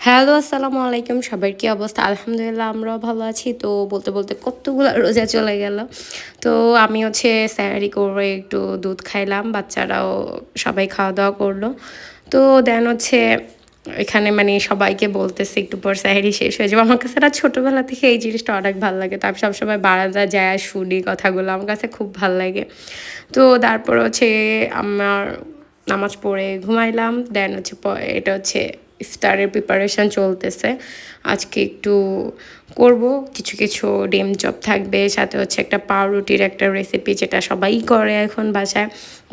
Hello, আসসালামু আলাইকুম। সবার কি অবস্থা? আলহামদুলিল্লাহ আমরাও ভালো আছি। তো বলতে, বলতে কতগুলা রোজা চলে গেল। তো আমি হচ্ছে সেহরি করে একটু দুধ খাইলাম। বাচ্চারাও সবাই খাওয়া-দাওয়া করলো। তো দেন হচ্ছে এখানে মানে সবাইকে বলতেছি একটু পর সেহরি শেষ হয়ে যাবে। আমার কাছে না ছোটবেলা থেকে এই জিনিসটা অনেক ভাল লাগে। তো আমি সবসময় বারান্দায় যাইয়া শুনি কথাগুলো। আমার কাছে খুব ভাল লাগে। তো তারপর হচ্ছে আমার নামাজ পড়ে ঘুমাইলাম। দেন হচ্ছে এটা হচ্ছে ইফতারের প্রিপারেশন চলতেছে। আজকে একটু করব কিছু, কিছু ডিম চপ থাকবে। সাথে হচ্ছে একটা পাউরুটির একটা রেসিপি যেটা সবাই করে এখন বাসায়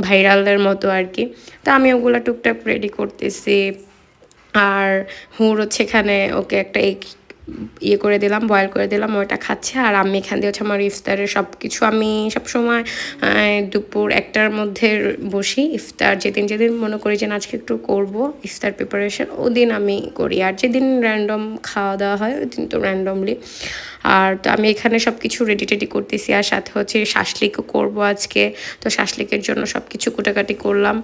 ভাইরালের মতো আরকি। তো আমি ওগুলা টুকটাক রেডি করতেছি। আর হুর হচ্ছে এখানে ওকে একটা এগ ইয়ে করে দিলাম, বয়েল করে দিলাম, ওইটা খাচ্ছে। আর আমি এখান দিয়ে হচ্ছে আমার ইফতারের সব কিছু আমি সবসময় দুপুর ১টার মধ্যে বসি। ইফতার যেদিন যেদিন মনে করি যে না আজকে একটু করব ইফতার প্রিপারেশন, ওদিন আমি করি। আর যেদিন র্যান্ডম খাওয়া দাওয়া হয় ওই দিন তো র্যান্ডমলি। আর তো আমি এখানে সব কিছু রেডি টেডি করতেছি। আর সাথে হচ্ছে শাসলিকও করব আজকে। তো শাসলিকের জন্য সব কিছু কুটাকাটি করলাম।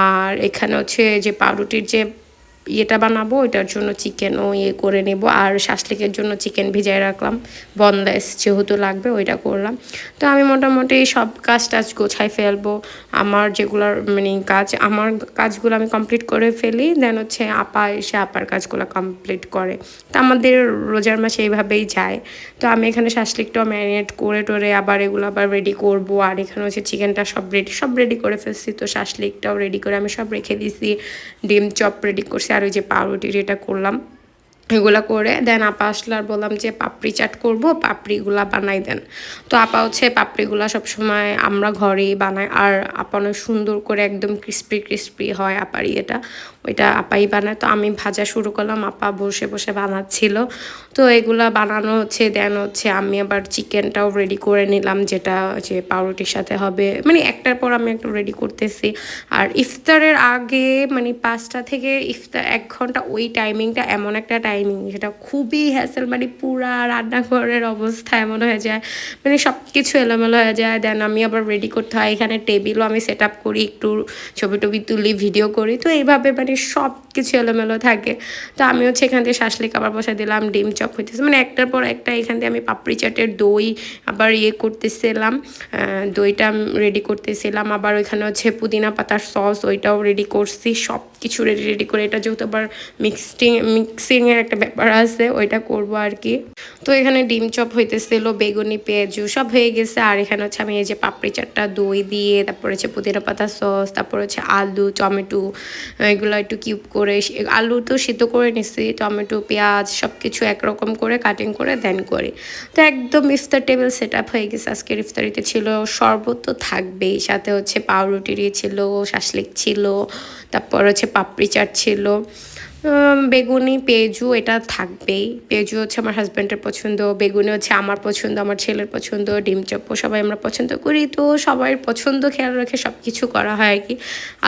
আর এখানে হচ্ছে যে পাউরুটির যে ইয়েটা বানাবো ওইটার জন্য চিকেনও ইয়ে করে নেব। আর শাসলিকের জন্য চিকেন ভিজায় রাখলাম, বনলেস যেহেতু লাগবে ওইটা করলাম। তো আমি মোটামুটি সব কাজ টাজ গোছায় ফেলবো। আমার যেগুলোর মানে আমার কাজগুলো আমি কমপ্লিট করে ফেলি। দেন হচ্ছে আপা এসে আপার কাজগুলো কমপ্লিট করে। তো আমাদের রোজার মাসে এইভাবেই যায়। তো আমি এখানে শাসলিকটাও ম্যারিনেট করে টোরে আবার এগুলো আবার রেডি করব। আর এখানে হচ্ছে চিকেনটা সব রেডি করে ফেলছি। তো শাসলিকটাও রেডি করে আমি সব রেখে দিছি। ডিম চপ রেডি করছি। আর ওই যে পাউরুটির এটা করলাম, এগুলা করে দেন আপা আসলে আর বললাম যে পাপড়ি চাট করব, পাপড়িগুলা বানাই দেন। তো আপা হচ্ছে পাপড়িগুলা সবসময় আমরা ঘরেই বানাই। আর আপা অনেক সুন্দর করে একদম ক্রিস্পি ক্রিস্পি হয় আপার ইয়েটা, ওইটা আপাই বানায়। তো আমি ভাজা শুরু করলাম, আপা বসে বসে বানাচ্ছিল। তো এগুলা বানানো হচ্ছে। দেন হচ্ছে আমি আবার চিকেনটাও রেডি করে নিলাম, যেটা যে পাউরুটির সাথে হবে, মানে একটার পর আমি একটা রেডি করতেছি। আর ইফতারের আগে মানে 5টা থেকে ইফতার 1 ঘন্টা, ওই টাইমিংটা এমন একটা টাইমিং যেটা খুবই হ্যাসেল, মানে পুরা রান্নাঘরের অবস্থা এমন হয়ে যায়, মানে সব কিছু এলোমেলো হয়ে যায়। দেন আমি আবার রেডি করতে হয়। এখানে টেবিলও আমি সেট আপ করি, একটু ছবি টবি তুলি, ভিডিও করি। তো এইভাবে মানে সব কিছু এলোমেলো থাকে। তো আমি হচ্ছে এখান থেকে শাসলিক আবার বসে দিলাম, ডিম চপ হইতেছে, মানে একটার পর একটা। এখান থেকে আমি পাপড়ি চাটের দই আবার ইয়ে করতেছিলাম, দইটা রেডি করতেছিলাম। আবার ওইখানে হচ্ছে পুদিনা পাতার সস, ওইটাও রেডি করছি। সব কিছু রেডি করে, এটা যেহেতু আবার মিক্সিংয়ের একটা ব্যাপার আছে, ওইটা করবো আর কি। তো এখানে ডিম চপ হইতেছিল, বেগুনি পেঁয়াজু সব হয়ে গেছে। আর এখানে হচ্ছে আমি এই যে পাপড়ি চাটটা দই দিয়ে, তারপর হচ্ছে পুদিনা পাতা সস, তারপর হচ্ছে আলু টমেটো এগুলো একটু কিউব করে, আলু তো সিদ্ধ করে নিছি, টমেটো পেঁয়াজ সব কিছু একরকম করে কাটিং করে দেন করি। তো একদম ইফতার টেবিল সেট আপ হয়ে গেছে। আজকের ইফতারিতে ছিল শরবত তো থাকবেই, সাথে হচ্ছে পাউরুটি ছিল, শাসলিক ছিল, তারপর হচ্ছে পাপড়ি চাট ছিল, বেগুনি পেঁয়াজু এটা থাকবেই। পেঁয়াজু হচ্ছে আমার হাজব্যান্ডের পছন্দ, বেগুনি হচ্ছে আমার পছন্দ, আমার ছেলের পছন্দ, ডিম চপ্পু সবাই আমরা পছন্দ করি। তো সবার পছন্দ খেয়াল রেখে সব কিছু করা হয় আর কি।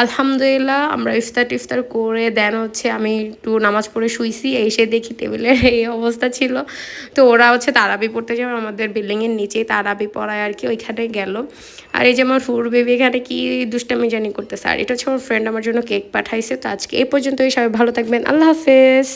আলহামদুলিল্লাহ আমরা ইফতার টিফতার করে দেন হচ্ছে আমি একটু নামাজ পড়ে শুইছি। এসে দেখি টেবিলের এই অবস্থা ছিল। তো ওরা হচ্ছে তারাবি পড়তে যাবে, আমাদের বিল্ডিংয়ের নিচেই তারাবি পড়ায় আর কি, ওইখানে গেল। আর এই যে আমার ফুর বেবি এখানে কি দুষ্টামি জানি করতেছে। আর এটা হচ্ছে আমার ফ্রেন্ড আমার জন্য কেক পাঠাইছে। তো আজকে এই পর্যন্তই, সবাই ভালো থাকবেন, আল্লাহ হাফেজ।